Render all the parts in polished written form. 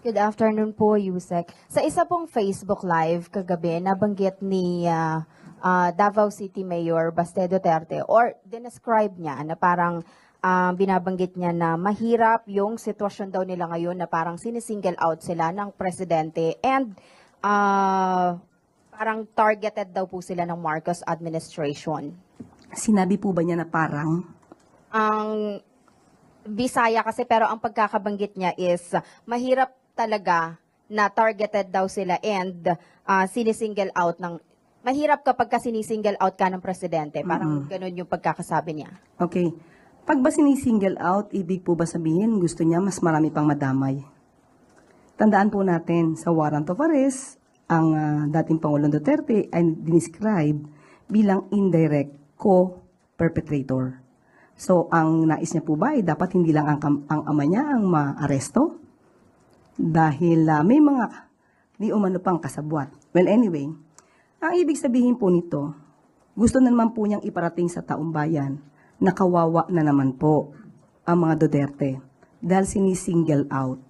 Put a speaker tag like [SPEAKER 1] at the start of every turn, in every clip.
[SPEAKER 1] Good afternoon po, Yusek. Sa isa pong Facebook Live kagabi, nabanggit ni Davao City Mayor Baste Duterte or dinescribe niya na parang binabanggit niya na mahirap yung sitwasyon daw nila ngayon na parang sinisingle out sila ng presidente and parang targeted daw po sila ng Marcos administration.
[SPEAKER 2] Sinabi po ba niya na parang?
[SPEAKER 1] Ang Bisaya kasi pero ang pagkakabanggit niya is mahirap talaga na targeted daw sila and sinisingle out ng mahirap kapag ka sinisingle out ka ng presidente. Parang ganun yung pagkakasabi niya.
[SPEAKER 2] Okay. Pag ba sinisingle out, ibig po ba sabihin gusto niya mas marami pang madamay? Tandaan po natin, sa warrant of arrest, ang dating Pangulong Duterte ay dinescribe bilang indirect co-perpetrator. So, ang nais niya po ba ay dapat hindi lang ang ama niya ang maaresto? Dahil may mga di umano pang kasabwat. Well, anyway, ang ibig sabihin po nito, gusto na naman po niyang iparating sa taong bayan na kawawa na naman po ang mga Duterte dahil sinisingle out.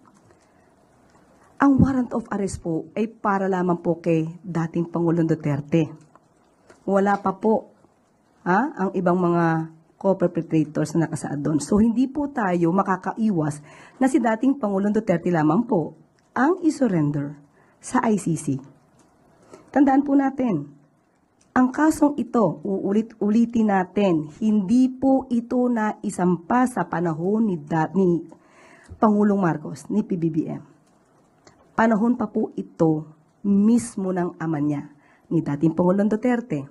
[SPEAKER 2] Ang warrant of arrest po ay para lamang po kay dating Pangulong Duterte. Wala pa po ang ibang mga co-perpetrators na nakasaad doon. So, hindi po tayo makakaiwas na si dating Pangulong Duterte lamang po ang isurrender sa ICC. Tandaan po natin, ang kasong ito, uulit-ulitin natin, hindi po ito na isampa sa panahon ni Pangulong Marcos, ni PBBM. Panahon pa po ito mismo ng ama niya, ni dating Pangulong Duterte.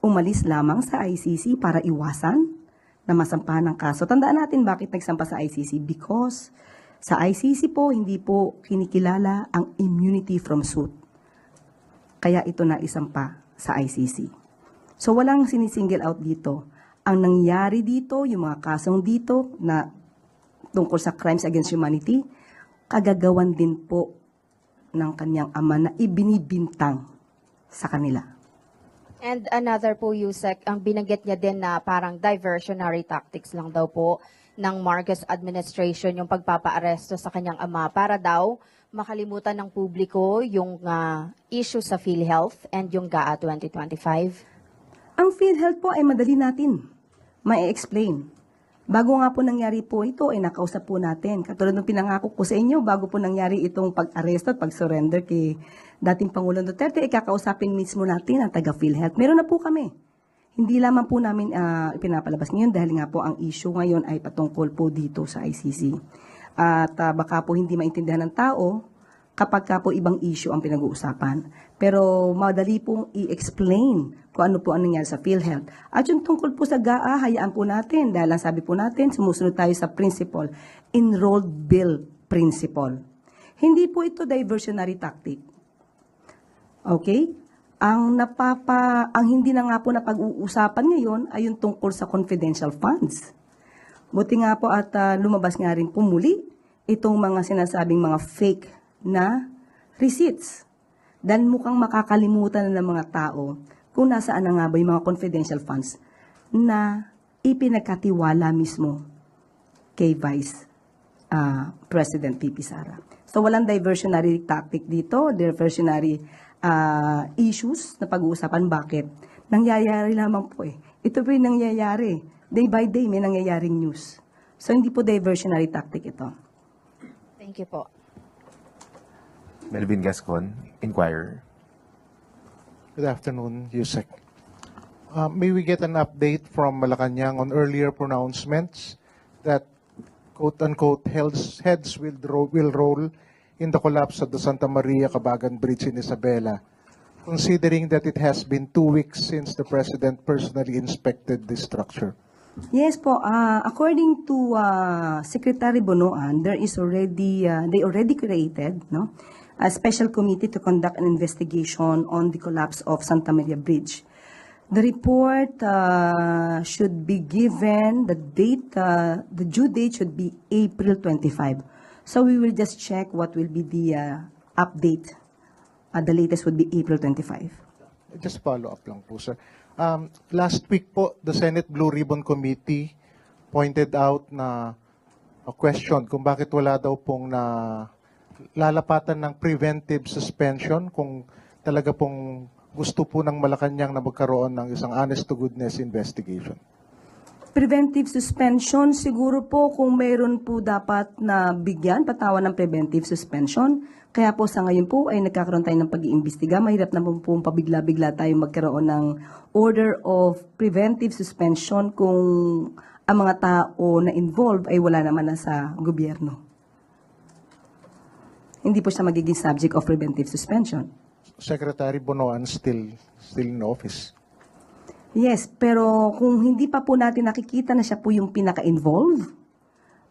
[SPEAKER 2] Umalis lamang sa ICC para iwasan na masampahan ng kaso. Tandaan natin bakit nagsampa sa ICC. Because sa ICC po, hindi po kinikilala ang immunity from suit. Kaya ito na isampa sa ICC. So walang sinisingle out dito. Ang nangyari dito, yung mga kasong dito na tungkol sa crimes against humanity, kagagawan din po ng kanyang ama na ibinibintang sa kanila.
[SPEAKER 1] And another po, Yusek, ang binanggit niya din na parang diversionary tactics lang daw po ng Marcos administration yung pagpapaaresto sa kanyang ama para daw makalimutan ng publiko yung issue sa PhilHealth and yung GAA 2025.
[SPEAKER 2] Ang PhilHealth po ay madali natin ma-explain. Bago nga po nangyari po ito, ay nakausap po natin. Katulad ng pinangako ko sa inyo, bago po nangyari itong pag-arresto at pag-surrender kay dating Pangulong Duterte, ikakausapin mismo natin ang taga PhilHealth. Meron na po kami. Hindi lamang po namin ipinapalabas ngayon dahil nga po ang issue ngayon ay patungkol po dito sa ICC. At baka po hindi maintindihan ng tao kapag ka po ibang issue ang pinag-uusapan. Pero madali pong i-explain kung ano po ang nangyari sa PhilHealth. At yung tungkol po sa GAA, hayaan po natin dahil ang sabi po natin, sumusunod tayo sa principle, enrolled bill principle. Hindi po ito diversionary tactic. Okay? Ang hindi na nga po na pag-uusapan ngayon ay yung tungkol sa confidential funds. Buti nga po at lumabas nga rin po muli itong mga sinasabing mga fake na receipts. Dahil mukhang makakalimutan na ng mga tao kung nasaan na nga ba yung mga confidential funds na ipinagkatiwala mismo kay Vice President PP Sara. So walang diversionary tactic dito, diversionary issues na pag-uusapan. Bakit? Nangyayari lamang po eh. Ito po yung nangyayari. Day by day may nangyayaring news. So hindi po diversionary tactic ito.
[SPEAKER 1] Thank you po.
[SPEAKER 3] Melvin Gascon, Inquirer.
[SPEAKER 4] Good afternoon, Yusek. May we get an update from Malacanang on earlier pronouncements that quote-unquote heads will roll in the collapse of the Santa Maria Cabagan Bridge in Isabela, considering that it has been 2 weeks since the President personally inspected the structure?
[SPEAKER 2] Yes po, according to Secretary Bonoan, there is already, they already created a special committee to conduct an investigation on the collapse of Santa Maria Bridge. The report should be given, the due date should be April 25. So we will just check what will be the update. The latest would be April 25.
[SPEAKER 4] Just follow up lang po, sir. Last week po, the Senate Blue Ribbon Committee pointed out na a question kung bakit wala daw pong lalapatan ng preventive suspension kung talaga pong gusto po ng Malacanang na magkaroon ng isang honest-to-goodness investigation?
[SPEAKER 2] Preventive suspension, siguro po kung mayroon po dapat na bigyan, patawan ng preventive suspension. Kaya po sa ngayon po ay nagkakaroon tayo ng pag-iimbestiga. Mahirap na po pabigla-bigla tayo magkaroon ng order of preventive suspension kung ang mga tao na involved ay wala naman na sa gobyerno. Hindi po siya magiging subject of preventive suspension.
[SPEAKER 4] Secretary Bonoan still in office.
[SPEAKER 2] Yes, pero kung hindi pa po natin nakikita na siya po yung pinaka-involved,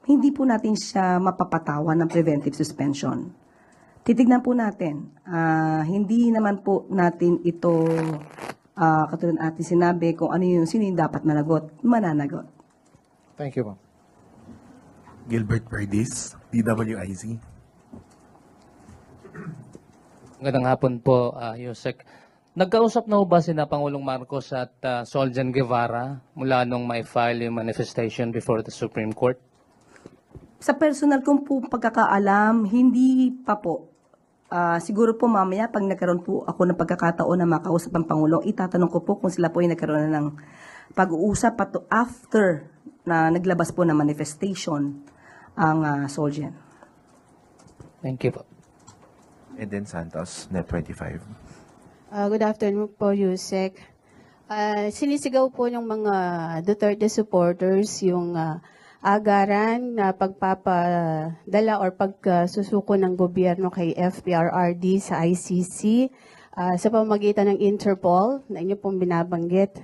[SPEAKER 2] hindi po natin siya mapapatawan ng preventive suspension. Titignan po natin. Hindi naman po natin ito, katulad natin sinabi, kung ano yung sino yung dapat managot, mananagot.
[SPEAKER 4] Thank you, ma'am.
[SPEAKER 3] Gilbert Verdes, DWIZ.
[SPEAKER 5] Magandang hapon po, Yusek. Nagkausap na ho ba sina Pangulong Marcos at Soljan Guevara mula nung may file yung manifestation before the Supreme Court?
[SPEAKER 2] Sa personal kong po pagkakaalam, hindi pa po. Siguro po mamaya pag nagkaroon po ako ng pagkakataon na makausap ang Pangulo, itatanong ko po kung sila po ay nagkaroon na ng pag-uusap after na naglabas po ng manifestation ang Soljan.
[SPEAKER 5] Thank you po.
[SPEAKER 3] Eden Santos, Net25.
[SPEAKER 6] Good afternoon po, Yusek. Sinisigaw po ng mga Duterte supporters yung agaran na pagpapadala or pagsusuko ng gobyerno kay FPRRD sa ICC sa pamamagitan ng Interpol na inyo pong binabanggit.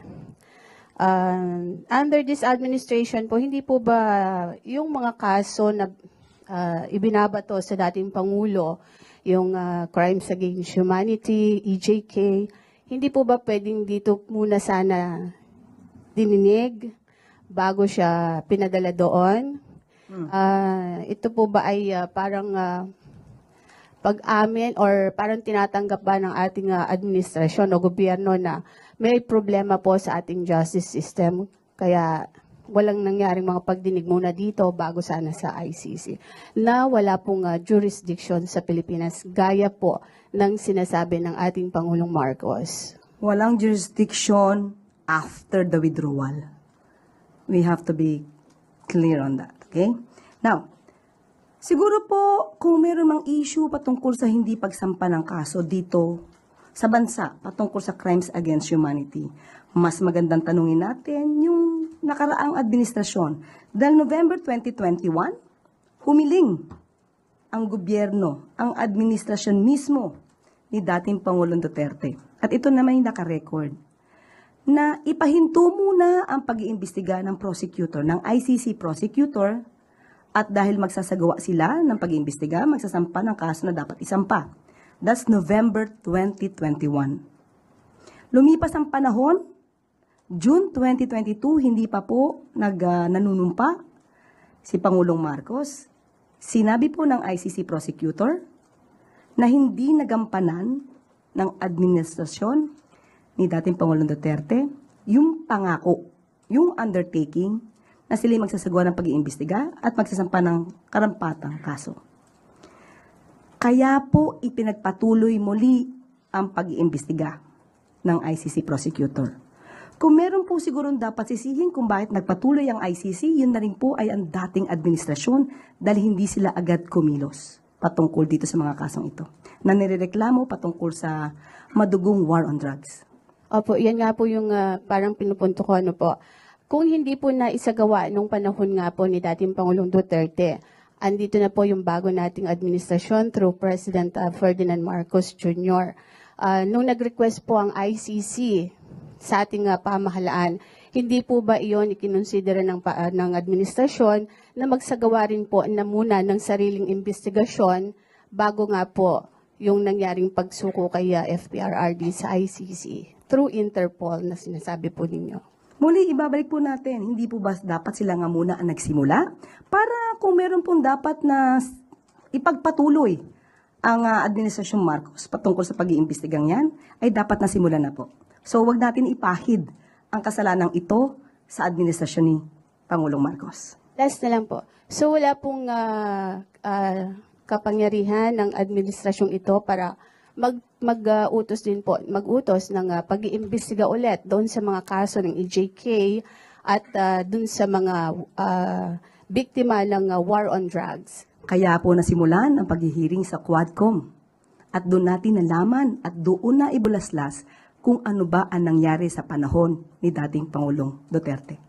[SPEAKER 6] Under this administration po, hindi po ba yung mga kaso na ibinabato sa dating Pangulo, yung crimes against humanity, EJK, hindi po ba pwedeng dito muna sana dininig bago siya pinadala doon? Ito po ba ay parang pag-amin or parang tinatanggap ba ng ating administrasyon o gobyerno na may problema po sa ating justice system? Kaya walang nangyaring mga pagdinig muna dito bago sana sa ICC na wala pong jurisdiction sa Pilipinas gaya po ng sinasabi ng ating Pangulong Marcos.
[SPEAKER 2] Walang jurisdiction after the withdrawal. We have to be clear on that, okay? Now, siguro po kung meron mang issue patungkol sa hindi pagsampa ng kaso dito sa bansa patungkol sa crimes against humanity, mas magandang tanungin natin yung nakaraang administrasyon. Dahil November 2021, humiling ang gobyerno, ang administrasyon mismo ni dating Pangulong Duterte. At ito naman yung nakarecord na ipahinto muna ang pag-iimbestiga ng prosecutor, ng ICC prosecutor, at dahil magsasagawa sila ng pag-iimbestiga, magsasampa ng kaso na dapat isampa. That's November 2021. Lumipas ang panahon, June 2022, hindi pa po nanunumpa si Pangulong Marcos. Sinabi po ng ICC prosecutor na hindi nagampanan ng administrasyon ni dating Pangulong Duterte yung pangako, yung undertaking na sila magsasagawa ng pag-iimbestiga at magsasampa ng karampatang kaso. Kaya po ipinagpatuloy muli ang pag-iimbestiga ng ICC prosecutor. Kung meron po sigurong dapat sisihin kung bakit nagpatuloy ang ICC, yun na rin po ay ang dating administrasyon dahil hindi sila agad kumilos patungkol dito sa mga kasong ito na nirereklamo patungkol sa madugong war on drugs.
[SPEAKER 6] Opo, yan nga po yung parang pinupunto ko po. Kung hindi po na isagawa nung panahon nga po ni dating Pangulong Duterte, andito na po yung bago nating administrasyon through President Ferdinand Marcos Jr. Nung nag-request po ang ICC sa ating pamahalaan, hindi po ba iyon ikinonsidera ng administrasyon na magsagawa rin po na muna ng sariling investigasyon bago nga po yung nangyaring pagsuko kay FPRRD sa ICC through Interpol na sinasabi po ninyo?
[SPEAKER 2] Muli, ibabalik po natin, hindi po ba dapat sila nga muna ang nagsimula? Para kung meron pong dapat na ipagpatuloy ang Administrasyong Marcos patungkol sa pag-iimbestigang yan, ay dapat na simulan na po. So, wag natin ipahid ang kasalanang ito sa administrasyon ni Pangulong Marcos.
[SPEAKER 6] Last na lang po. So wala pong kapangyarihan ng administrasyong ito para mag-utos din po, mag-utos ng pag-iimbestiga ulit doon sa mga kaso ng EJK at doon sa mga biktima ng war on drugs.
[SPEAKER 2] Kaya po nasimulan ang paghihiring sa Quadcom. At doon natin nalaman at doon na ibulaslas kung ano ba ang nangyari sa panahon ni dating Pangulong Duterte.